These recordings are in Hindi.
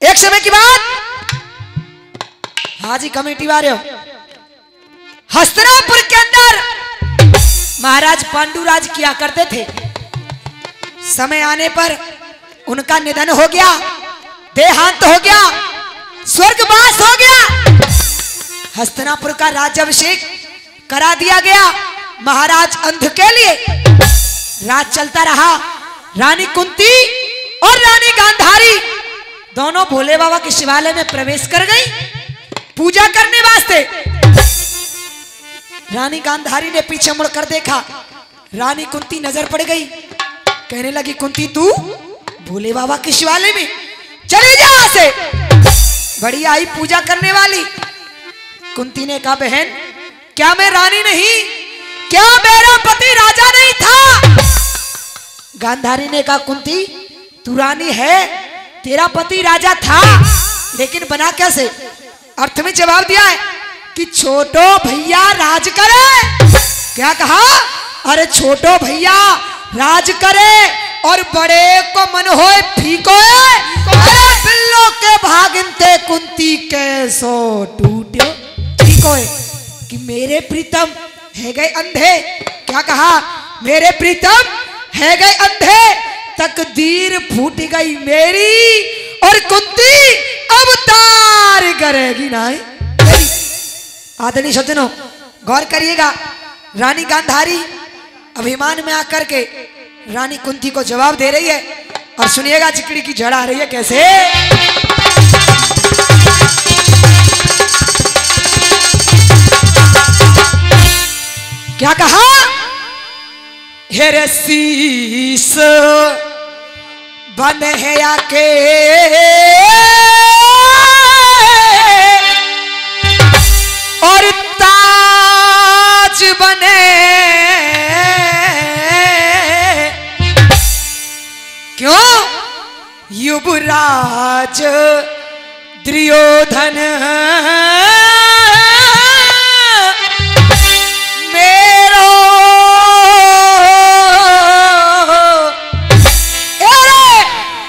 एक समय की बात, हाजी कमेटी वाले हस्तिनापुर के अंदर महाराज पांडुराज किया करते थे। समय आने पर उनका निधन हो गया, देहांत हो गया, स्वर्गवास हो गया। हस्तिनापुर का राज्याभिषेक करा दिया गया महाराज अंध के लिए। राज चलता रहा। रानी कुंती और रानी गांधारी दोनों भोले बाबा के शिवालय में प्रवेश कर गई पूजा करने वास्ते। रानी गांधारी ने पीछे मुड़कर देखा। रानी कुंती नजर पड़ गई। कहने लगी, कुंती तू भोले बाबा के शिवालय में चली जा यहां से। बड़ी आई पूजा करने वाली। कुंती ने कहा, बहन क्या मैं रानी नहीं, क्या मेरा पति राजा नहीं था? गांधारी ने कहा, कुंती तू रानी है, तेरा पति राजा था, लेकिन बना कैसे? अर्थ में जवाब दिया है कि छोटो भैया राज करे। क्या कहा? अरे छोटो भैया राज करे और बड़े को मन होए फीको। अरे बिल्लो के भागिनते कुंती कैसो टूटो फीको कि मेरे प्रीतम है गए अंधे। क्या कहा? मेरे प्रीतम है गए अंधे, तकदीर फूट गई मेरी और कुंती अवतार करेगी ना। आदरणीय सज्जनों गौर करिएगा, रानी गांधारी अभिमान में आकर के रानी कुंती को जवाब दे रही है और सुनिएगा चिकड़ी की जड़ आ रही है कैसे। क्या कहा? हेरे शीस बन है आके और ताज बने, क्यों? युवराज दुर्योधन मेरो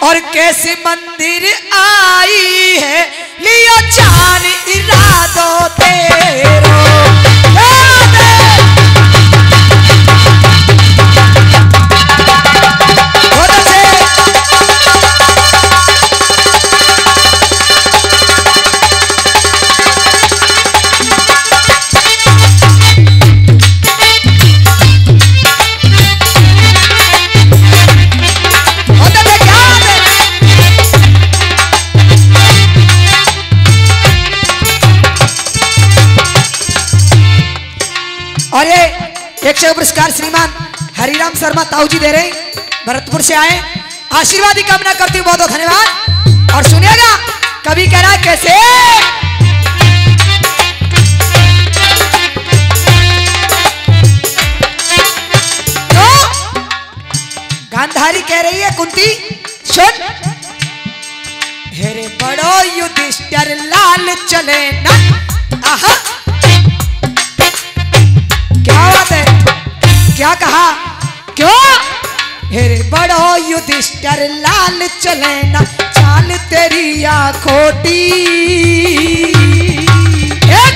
और कैसे मंदिर आई है लियो जान इरादो तेरो। और ये 100 पुरस्कार श्रीमान हरिराम शर्मा ताऊ जी दे रहे, भरतपुर से आए। आशीर्वाद की कामना करती हूँ, बहुत बहुत धन्यवाद। और सुनिएगा कवि कह रहा है कैसे। तो गांधारी कह रही है, कुंती सुन, हेरे बड़ो युधिष्ठिर लाल चले ना। आहा क्या बात है, क्या कहा? क्यों? हेरे बड़ो युधिष्ठिर लाल चले ना, चाल तेरी खोटी।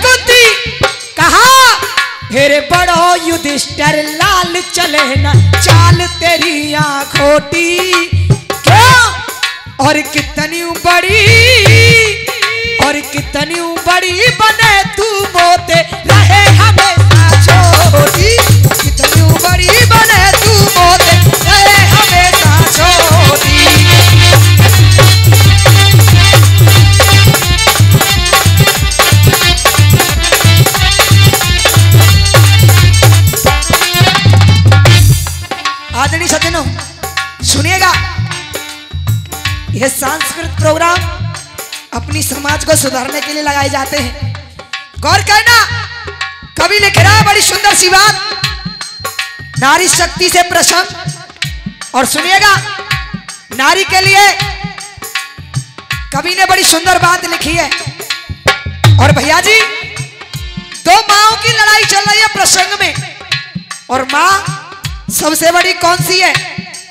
कुंती कहा, हेरे बड़ो युधिष्ठिर लाल चले ना, चाल तेरी खोटी। क्यों? और कितनी बड़ी और कितनी बड़ी बने तू मोते रहे हमेशा छोटी। कितनी बड़ी बने तू मोते रहे हमेशा छोटी। आदरणीय सज्जनों सुनिएगा, यह सांस्कृतिक प्रोग्राम अपनी समाज को सुधारने के लिए लगाए जाते हैं। गौर करना, कवि लिख रहा है बड़ी सुंदर सी बात, नारी शक्ति से प्रसन्न। और सुनिएगा, नारी के लिए कवि ने बड़ी सुंदर बात लिखी है। और भैया जी, दो माओं की लड़ाई चल रही है प्रसंग में, और मां सबसे बड़ी कौन सी है?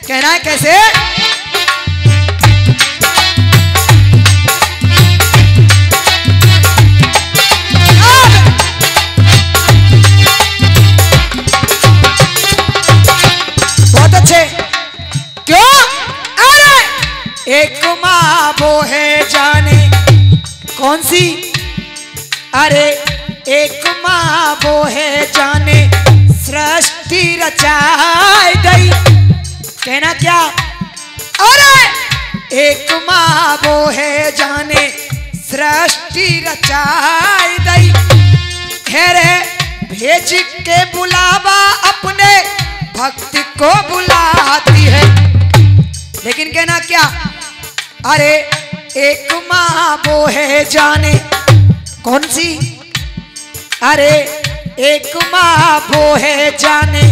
कहना है कैसे। एक माँ वो है जाने कौन सी, अरे एक माँ वो है जाने सृष्टि रचाई गई। कहना क्या, अरे एक माँ वो है जाने सृष्टि रचाई गई। हेरे भेज के बुलावा अपने भक्त को बुलाती है। लेकिन कहना क्या, अरे एक माँ वो है जाने कौन सी, अरे एक माँ वो है जाने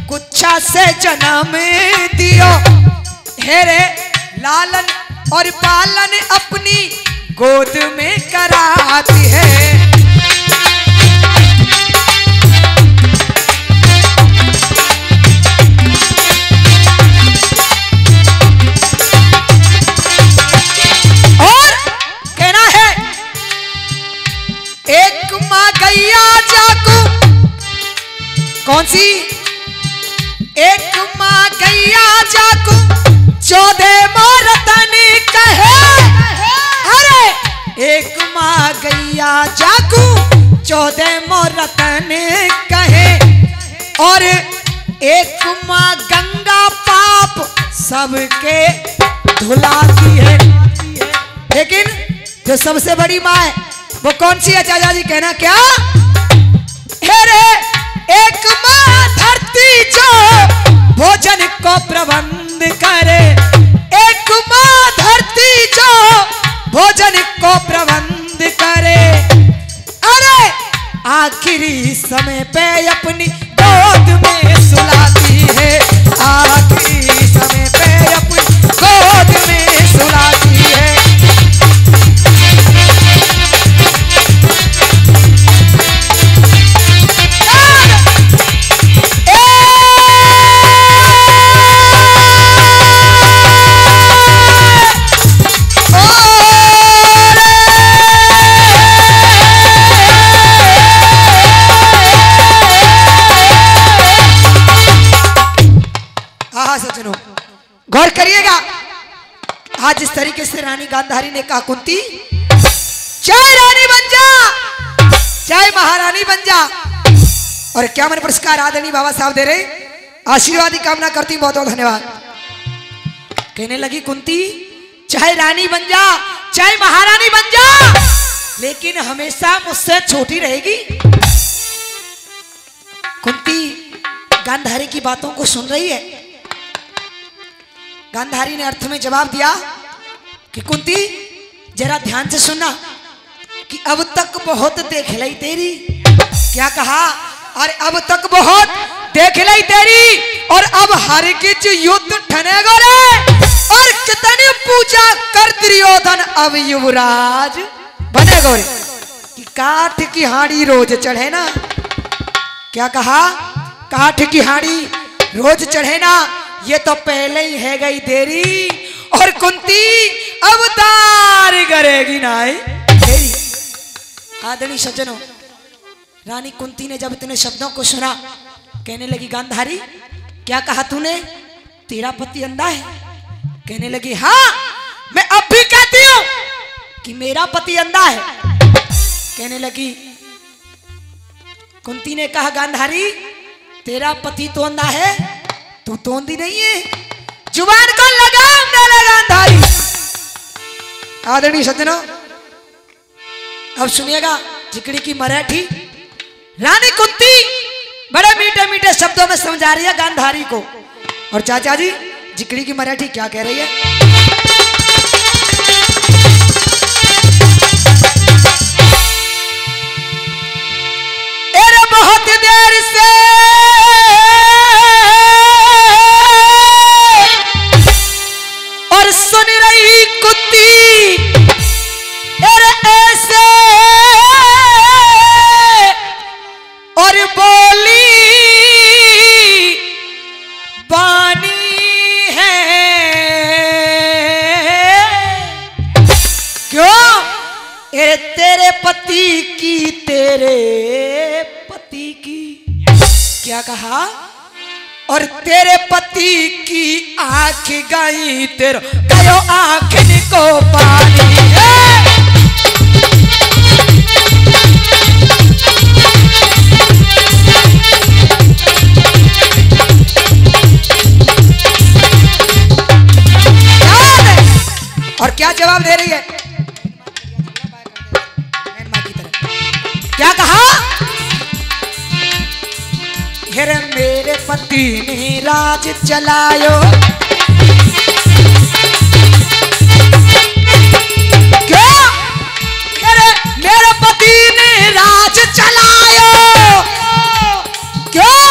कुच्छा से जन्म दियो। हेरे लालन और पालन अपनी गोद में कराती है। और कहना है एक माँ गैया जाकू, कौन सी, एक माँ गैया जाकू 14 मोरतन कहे। अरे एक माँ गैया जाकू 14 मोरतन कहे। और एक माँ गंगा पाप सबके धुलाती है। लेकिन जो सबसे बड़ी माँ है वो कौन सी है चाचा जी, कहना क्या, हेरे एक माँ धरती जो भोजन को प्रबंध करे। एक माँ धरती जो भोजन को प्रबंध करे। अरे आखिरी समय पे अपनी गोद में सुलाती है। आखिरी समय पे अपनी गोद में सुलाती है। गौर करिएगा, आज इस तरीके से रानी गांधारी ने कहा कुंती चाहे रानी बन जा, चाहे महारानी बन जा। और क्या मन पुरस्कार आदरणीय बाबा साहब दे रहे, आशीर्वाद की कामना करती, बहुत बहुत धन्यवाद। कहने लगी कुंती चाहे रानी बन जा, चाहे महारानी बन जा, लेकिन हमेशा मुझसे छोटी रहेगी। कुंती गांधारी की बातों को सुन रही है। गांधारी ने अर्थ में जवाब दिया कि कुंती जरा ध्यान से सुनना कि अब तक बहुत देख ली तेरी। क्या कहा, और अब तक बहुत देख ली तेरी, और अब हर किच युद्ध ठनेगा रे। और कितनी पूजा कर दुर्योधन अब युवराज बनेगा रे। कि काठ की हाड़ी रोज चढ़े ना। क्या कहा, काठ की हाड़ी रोज चढ़े ना, ये तो पहले ही है गई देरी। और कुंती अवतार करेगी ना तेरी। आदरणीय सज्जनों, रानी कुंती ने जब इतने शब्दों को सुना, कहने लगी गांधारी क्या कहा तूने, तेरा पति अंधा है। कहने लगी हाँ, मैं अब भी कहती हूं कि मेरा पति अंधा है। कहने लगी, कुंती ने कहा गांधारी तेरा पति तो अंधा है, तू तो अंधी नहीं है, जुबान को लगाम डाला गांधारी। आदरणीय सज्जनों, अब सुनिएगा जिकड़ी की मराठी। रानी कुंती बड़े मीठे मीठे शब्दों में समझा रही है गांधारी को। और चाचा जी जिकड़ी की मराठी क्या कह रही है, बहुत देर से और सुन रही कुत्ती ऐसे और बोली बानी है क्यों, तेरे पति की, तेरे पति की। क्या कहा, और तेरे पति की आंख गई तेरो कयो आंख को पानी और क्या जवाब दे रही है? क्या कहा? हेरे मेरे पति ने राज चलायो क्यों? हेरे मेरे पति ने राज चलायो क्यों?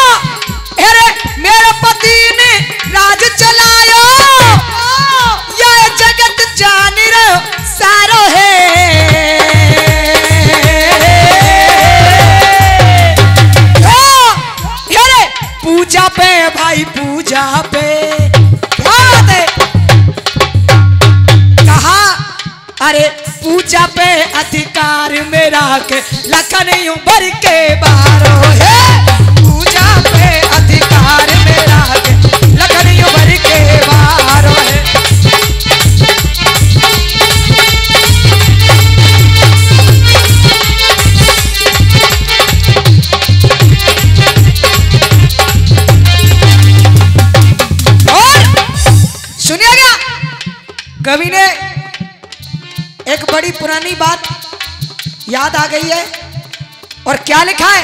हेरे मेरे पति ने राज चलायो यह जगत जान रो सारो है पूजा पे भाई पूजा पे क्या बात है? कहा अरे पूजा पे अधिकार मेरा के लखन उबर के बारो है पूजा पे अधिकार मेरा के लखन उबर के बारो है कवि ने एक बड़ी पुरानी बात याद आ गई है और क्या लिखा है?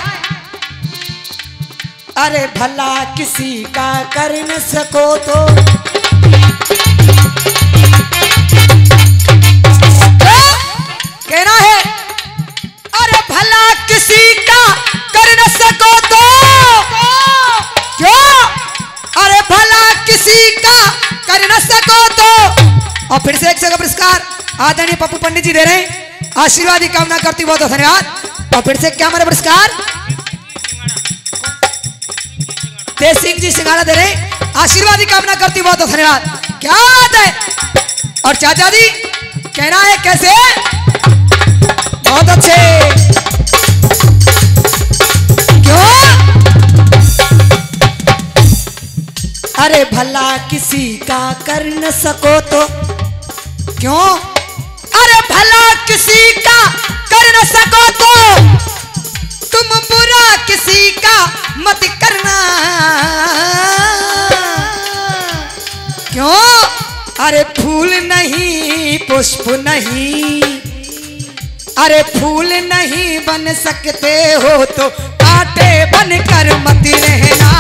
अरे भला किसी का कर न सको तो कहना है अरे भला किसी का कर न सको तो क्यों? अरे भला किसी का कर न सको तो और फिर से एक जगह पुरस्कार आदरणीय पप्पू पंडित जी दे रहे हैं आशीर्वाद की कामना करती बहुत धन्यवाद। और फिर से क्या हमारा पुरस्कार तेज सिंह जी सिंगाड़ा दे रहे हैं आशीर्वाद की कामना करती बहुत धन्यवाद। क्या बात है? और चाचा जी कहना है कैसे? बहुत अच्छे क्यों? अरे भला किसी का कर न सको तो क्यों? अरे भला किसी का कर न सको तो तुम बुरा किसी का मत करना क्यों? अरे फूल नहीं पुष्प नहीं अरे फूल नहीं बन सकते हो तो कांटे बन कर मत रहना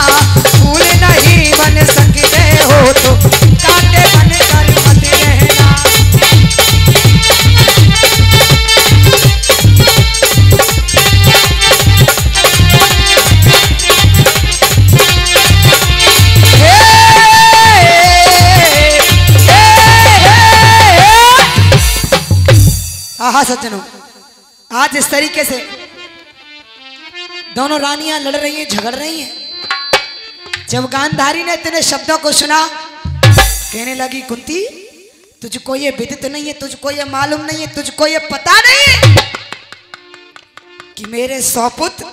फूल नहीं बन सकते हो तो कांटे बन कर मत रहना आहा सज्जनों आज इस तरीके से दोनों रानियां लड़ रही हैं झगड़ रही हैं। जब गांधारी ने इतने शब्दों को सुना कहने लगी कुंती तुझको ये विदित नहीं है तुझको ये मालूम नहीं है तुझको ये पता नहीं है कि मेरे 100 पुत्र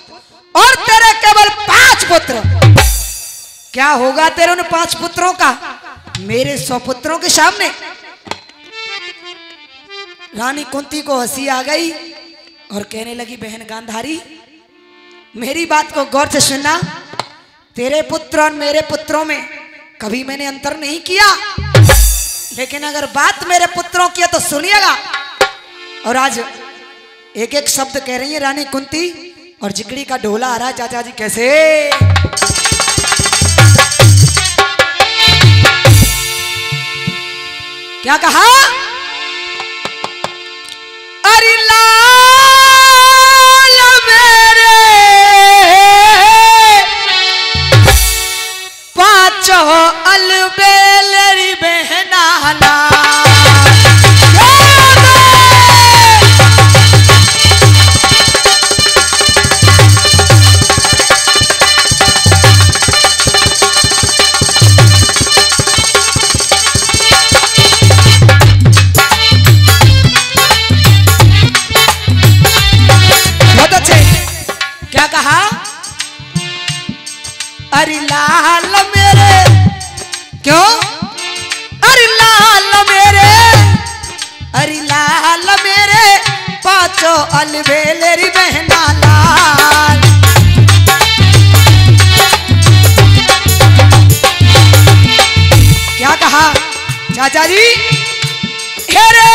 और तेरे केवल 5 पुत्र क्या होगा तेरे उन 5 पुत्रों का मेरे 100 पुत्रों के सामने। रानी कुंती को हंसी आ गई और कहने लगी बहन गांधारी मेरी बात को गौर से सुनना तेरे पुत्र और मेरे पुत्रों में कभी मैंने अंतर नहीं किया लेकिन अगर बात मेरे पुत्रों की है तो सुनिएगा। और आज एक एक शब्द कह रही है रानी कुंती और जिगड़ी का ढोला आ रहा है चाचा जी कैसे? क्या कहा? अरे लाल मेरे 5 अलबेलरी बहनाना अलबेलेरी बहना लाल। क्या कहा चाचा जी? हेरे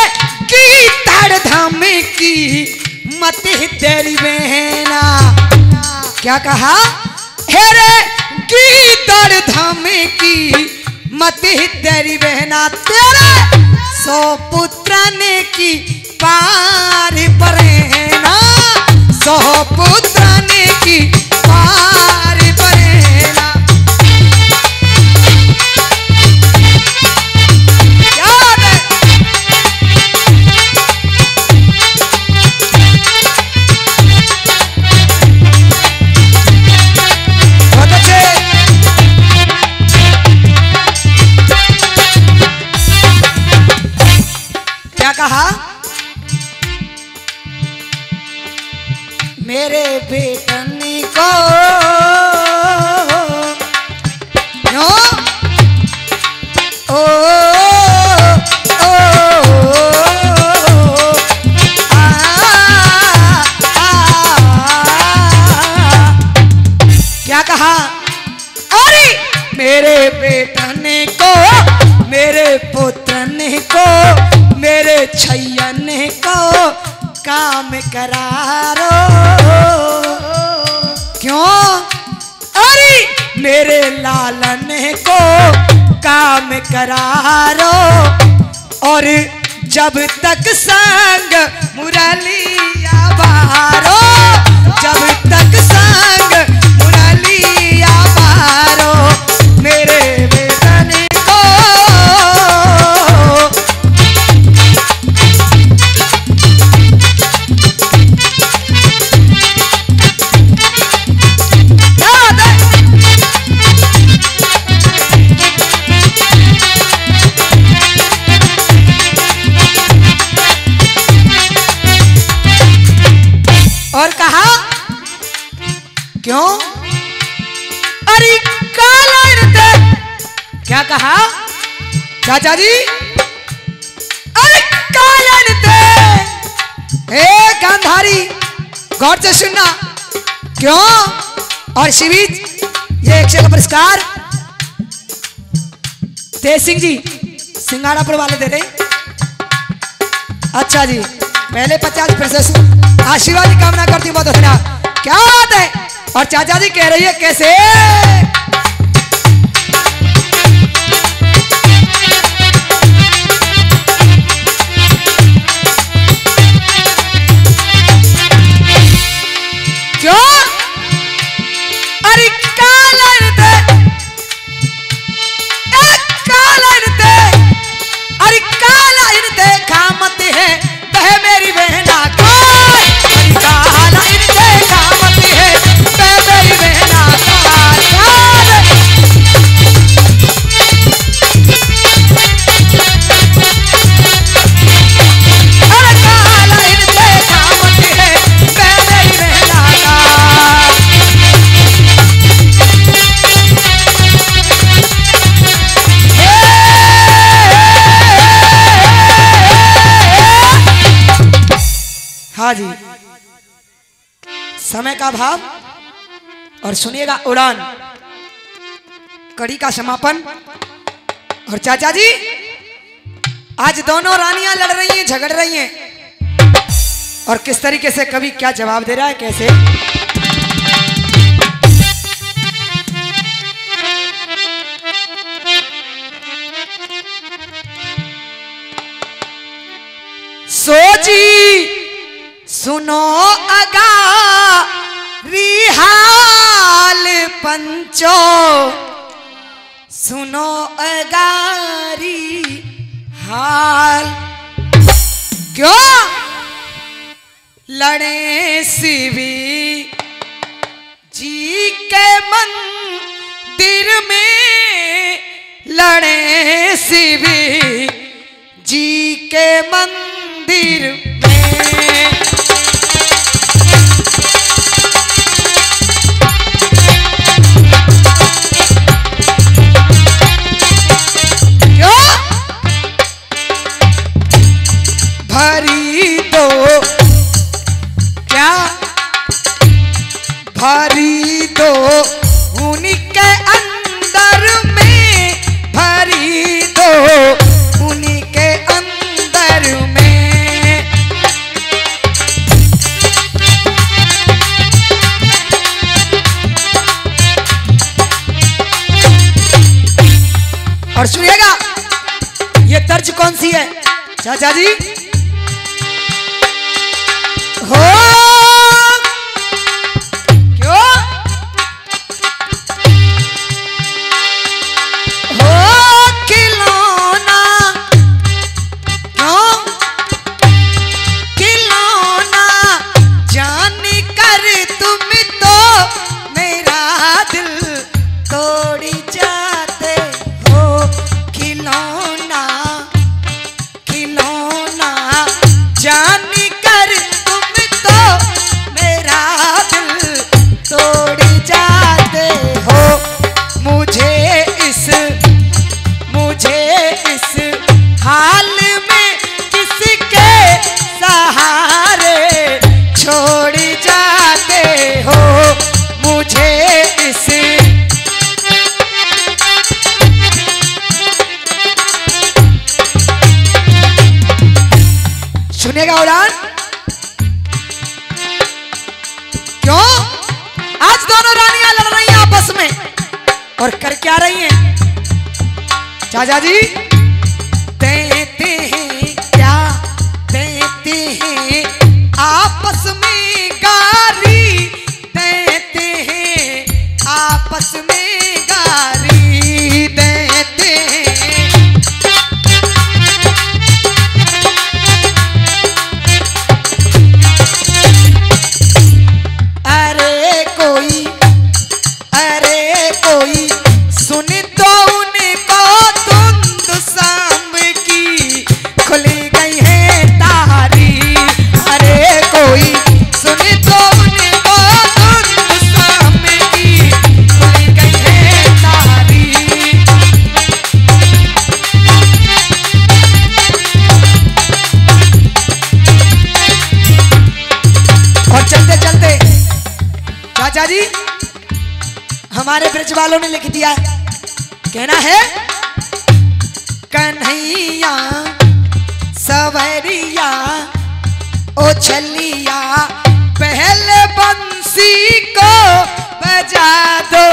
की ताड़ धाम की मत तेरी बहना। क्या कहा? हेरे की ताड़ धाम की मत तेरी बहना। तेरे 100 पुत्रन की पार परेना, 100 पुत्रन की पार परेना। याद है? बहुत अच्छे। क्या कहा? मेरे बेटन को क्यों? ओ, ओ, आ, क्या कहा? अरे मेरे बेटन को, मेरे पुत्रन को, मेरे छैयन को काम करारो। क्यों? अरे मेरे लालन को काम करारो। और जब तक संग मुरलिया बारो, जब तक संग मुरलिया बारो, मेरे बेटन को। और कहा क्यों? अरे काला नृत्य। क्या कहा चाचा जी? अरे काला नृत्य। ए गांधारी गौर से सुनना। क्यों? और शिवीज ये 100 का पुरस्कार तेज सिंह जी सिंगाड़ापुर वाले दे रहे। अच्छा जी, पहले 50% आशीर्वाद की कामना करती हूँ। बहुत अच्छा, क्या बात है। और चाचा जी कह रही है कैसे? क्यों? अरे कालन दे, कालन दे, अरे कालन दे खामत है वह मेरी बहना को। काला इनके कामत है वह मेरी बहना का। अरे काला इनके कामत है वह मेरी बहना का। हाँ जी, समय का भाव। और सुनिएगा उड़ान कड़ी का समापन। और चाचा जी आज दोनों रानियां लड़ रही हैं, झगड़ रही हैं। और किस तरीके से कभी क्या जवाब दे रहा है, कैसे? सोची सुनो अगा रिहाल पंचो, सुनो अगारी हाल। क्यों? लड़े शिवी जी के मंदिर में, लड़े शिवी जी के मंदिर में। भरी दो भरी दो उनके अंदर में, भरी दो उनके अंदर में। और सुनिएगा ये तर्ज कौन सी है चाचा जी। हो क्यों हो खिलौना, क्यों खिलौना जान कर तुम तो मेरा दिल तोड़ जाते हो। खिलौना खिलौना जान कर तुम तो मेरा दिल तोड़ जाते हो। मुझे इस हाल में किसके सहारे छोड़ जाते हो। मुझे इस सुनेगा उड़ान, क्यों आज दोनों रानियां लड़ रही हैं आपस में और कर क्या रही हैं चाचा जी। देते हैं क्या देते हैं आपस में गारी, देते हैं आपस में गारी, देते हैं। अरे कोई सुन तो उनको धुंध शाम की खुल गई है तारी। अरे कोई सुन तो उनको धुंध शाम की खुल गई है तारी। और चलते चलते चाचा जी हमारे ब्रज वालों ने लिख दिया, कहना है कन्हैया सवरिया ओ छलिया पहले बंसी को बजा दो,